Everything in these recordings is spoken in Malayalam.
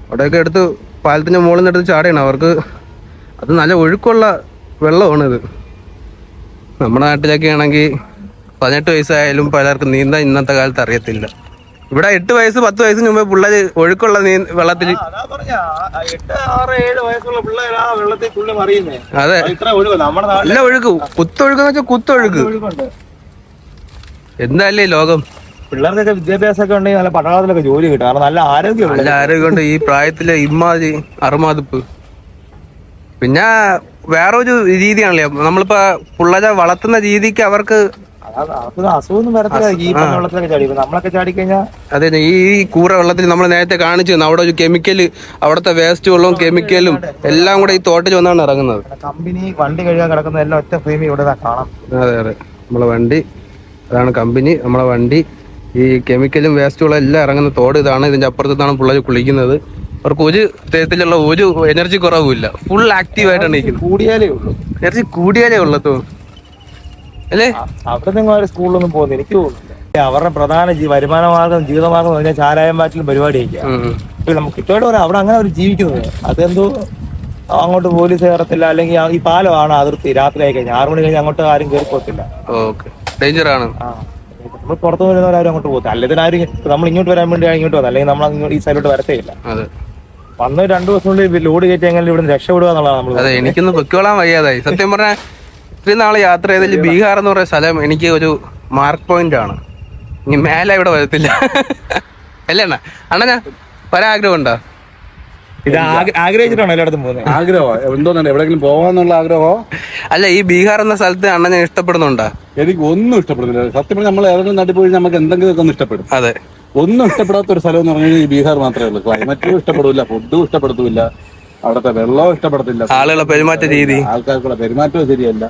അവിടെയൊക്കെ എടുത്ത് പാലത്തിൻ്റെ മുകളിൽ നിന്ന് എടുത്ത് ചാടിയാണ്. അവർക്ക് അത് നല്ല ഒഴുക്കുള്ള വെള്ളമാണിത്. നമ്മുടെ നാട്ടിലൊക്കെ ആണെങ്കിൽ 18 വയസ്സായാലും പലർക്കും നീന്താൻ ഇന്നത്തെ കാലത്ത് അറിയത്തില്ല. ഇവിടെ 8 വയസ്സ് 10 വയസ്സിന് മുമ്പേ പിള്ളേര് ഒഴുക്കുള്ള വെള്ളത്തിൽ അതെ നല്ല ഒഴുക്ക്, കുത്തൊഴുക്കെന്ന് വെച്ചാൽ കുത്തൊഴുക്ക്. എന്തായാലേ ലോകം. പിള്ളേർക്കൊക്കെ വിദ്യാഭ്യാസമൊക്കെ ഉണ്ടെങ്കിൽ നല്ല പട്ടാളത്തിലൊക്കെ ജോലി കിട്ടും. കാരണം നല്ല ആരോഗ്യമുണ്ട് ഈ പ്രായത്തില്. ഇമ്മാതി അറുമാതിപ്പ്. പിന്നെ വേറെ ഒരു രീതിയാണല്ലേ നമ്മളിപ്പോ പിള്ളേരെ വളർത്തുന്ന രീതിക്ക് അവർക്ക് അസുഖമൊന്നും വരത്തില്ല. ഈ വെള്ളത്തിലൊക്കെ ചാടി നമ്മളൊക്കെ ചാടിക്കഴിഞ്ഞാൽ അതെ. ഈ കൂറ വെള്ളത്തിൽ നമ്മൾ നേരത്തെ കാണിച്ചു തന്നു. അവിടെ ഒരു കെമിക്കല്, അവിടുത്തെ വേസ്റ്റ് വെള്ളവും കെമിക്കലും എല്ലാം കൂടെ ഈ തോട്ടിൽ വന്നാണ് ഇറങ്ങുന്നത്. കമ്പനി വണ്ടി കഴുകാൻ കിടക്കുന്ന എല്ലാം ഒറ്റ ഫ്രെയിം ഇവിടെ കാണാം. അതെ അതെ, നമ്മളെ വണ്ടി അതാണ് കമ്പനി. നമ്മളെ വണ്ടി ഈ കെമിക്കലും വേസ്റ്റ് വെള്ളം എല്ലാം ഇറങ്ങുന്ന തോട് ഇതാണ്. ഇതിന്റെ അപ്പുറത്താണ് പിള്ളേർ കുളിക്കുന്നത്. അവർക്ക് ഒരു തരത്തിലുള്ള ഒരു എനർജി കുറവുമില്ല. ഫുൾ ആക്റ്റീവായിട്ടാണ് ഇരിക്കുന്നത്. എനർജി കൂടിയാലേ ഉള്ളൂ അല്ലേ? അവിടെ സ്കൂളിലൊന്നും പോകുന്നത് എനിക്ക് തോന്നുന്നില്ല. അവരുടെ പ്രധാന വരുമാന മാർഗം, ജീവിതമാർഗം എന്ന് പറഞ്ഞാൽ ചാരായം മാറ്റിലും പരിപാടിയൊക്കെയാണ്. നമുക്ക് ഇട്ടോടെ പറയാം അവിടെ അങ്ങനെ അവർ ജീവിക്കുന്നത്. അതെന്തോ അങ്ങോട്ട് പോലീസ് കയറത്തില്ല. അല്ലെങ്കിൽ ഈ പാലമാണ് അതിർത്തി. രാത്രി ആയി കഴിഞ്ഞാൽ 6 മണി കഴിഞ്ഞാൽ അങ്ങോട്ട് ആരും കയറി പോകത്തില്ല. ഡേഞ്ചറാണ്. നമ്മൾ പുറത്തു വരുന്നവരാരും അങ്ങോട്ട് പോകത്തില്ല. അല്ലെങ്കിൽ ആരും നമ്മൾ ഇങ്ങോട്ട് വരാൻ വേണ്ടി ഇങ്ങോട്ട് വന്നത്, അല്ലെങ്കിൽ നമ്മൾ ഈ സൈഡിലോട്ട് വരത്തേയില്ല. വന്ന് 2 ദിവസത്തിനുള്ളിൽ ലോഡ് കയറ്റി എങ്ങനെ ഇവിടെ രക്ഷപ്പെടുക എന്നുള്ളതാണ് നമ്മൾ. അതെ, എനിക്കൊന്ന് പൊക്കോളാൻ വയ്യാതായി സത്യം പറഞ്ഞാൽ. ഇത്രയും നാളെ യാത്ര ചെയ്തതിൽ ബീഹാർ എന്ന് പറയുന്ന സ്ഥലം എനിക്ക് ഒരു മാർക്ക് പോയിന്റ് ആണ്. ഇനി മേലെ ഇവിടെ വരത്തില്ല അല്ലേ അണ്ണ? അണ്ണ ഞാൻ ഒരാഗ്രഹം ഉണ്ടോ? ഇത് ആഗ്രഹിച്ചിട്ടാണോ എല്ലായിടത്തും പോകുന്നത്? ആഗ്രഹമോ എന്തോന്നുണ്ട്? എവിടെയെങ്കിലും പോകാന്നുള്ള ആഗ്രഹമോ? അല്ല, ഈ ബീഹാർ എന്ന സ്ഥലത്ത് അണ്ണൻ ഞാൻ ഇഷ്ടപ്പെടുന്നുണ്ടോ? എനിക്ക് ഒന്നും ഇഷ്ടപ്പെടുന്നില്ല സത്യം പറഞ്ഞാൽ. നമ്മൾ ഏതെങ്കിലും നാട്ടിൽ പോയി നമുക്ക് എന്തെങ്കിലുമൊക്കെ ഒന്ന് ഇഷ്ടപ്പെടും. അതെ, ഒന്നും ഇഷ്ടപ്പെടാത്ത ഒരു സ്ഥലം എന്ന് പറഞ്ഞാൽ ഈ ബീഹാർ മാത്രമേ ഉള്ളൂ. ക്ലൈമറ്റും ഇഷ്ടപ്പെടില്ല, ഫുഡും ഇഷ്ടപ്പെടുത്തില്ല, അവിടുത്തെ വെള്ളവും ഇഷ്ടപ്പെടത്തില്ല, ആളുകളെ പെരുമാറ്റ രീതി, ആൾക്കാർക്കുള്ള പെരുമാറ്റവും ശരിയല്ല.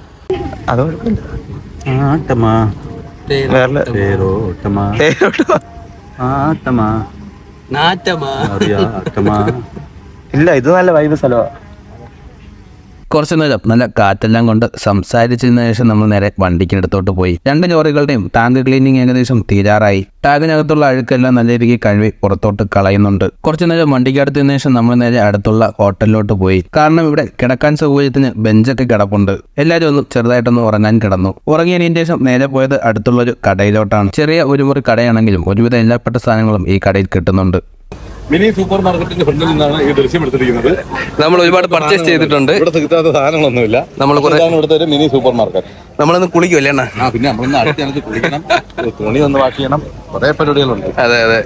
ഇല്ല, ഇത് നല്ല വൈബ് സ്ഥലമാണ്. കുറച്ചു നേരം നല്ല കാറ്റെല്ലാം കൊണ്ട് സംസാരിച്ചതിന് ശേഷം നമ്മൾ നേരെ വണ്ടിക്കിനടുത്തോട്ട് പോയി. 2 ലോറികളുടെയും ടാങ്ക് ക്ലീനിങ് ഏകദേശം തീരാറായി. ടാങ്കിനകത്തുള്ള അഴുക്കെല്ലാം നല്ല രീതിക്ക് കഴുകി പുറത്തോട്ട് കളയുന്നുണ്ട്. കുറച്ചു നേരം വണ്ടിക്കടുത്തതിനു ശേഷം നമ്മൾ നേരെ അടുത്തുള്ള ഹോട്ടലിലോട്ട് പോയി. കാരണം ഇവിടെ കിടക്കാൻ സൗകര്യത്തിന് ബെഞ്ചൊക്കെ കിടപ്പുണ്ട്. എല്ലാവരും ഒന്ന് ചെറുതായിട്ടൊന്ന് ഉറങ്ങാൻ കിടന്നു. ഉറങ്ങിയതിന് ശേഷം നേരെ പോയത് അടുത്തുള്ളൊരു കടയിലോട്ടാണ്. ചെറിയ ഒരു മുറി കടയാണെങ്കിലും ഒരുവിധം എല്ലാപ്പെട്ട സാധനങ്ങളും ഈ കടയിൽ കിട്ടുന്നുണ്ട്. മിനി സൂപ്പർ മാർക്കറ്റിന്റെ ഫ്രണ്ടിൽ നിന്നാണ് ഈ ദൃശ്യം എടുത്തിരിക്കുന്നത്. നമ്മൾ ഒരുപാട് പർച്ചേസ് ചെയ്തിട്ടുണ്ട്. ഇവിടെ കിട്ടാത്ത സാധനങ്ങളൊന്നുമില്ല. ഇവിടുത്തെ ഒരു മിനി സൂപ്പർ മാർക്കറ്റ്. നമ്മളൊന്ന് കുളിക്കുമല്ലേ അണ്ണ? പിന്നെ നമ്മളൊന്ന് അടുത്ത് കുളിക്കണം, തുണി ഒന്ന് വാഷ് ചെയ്യണം, കുറെ പരിപാടികളുണ്ട്. അതെ അതെ.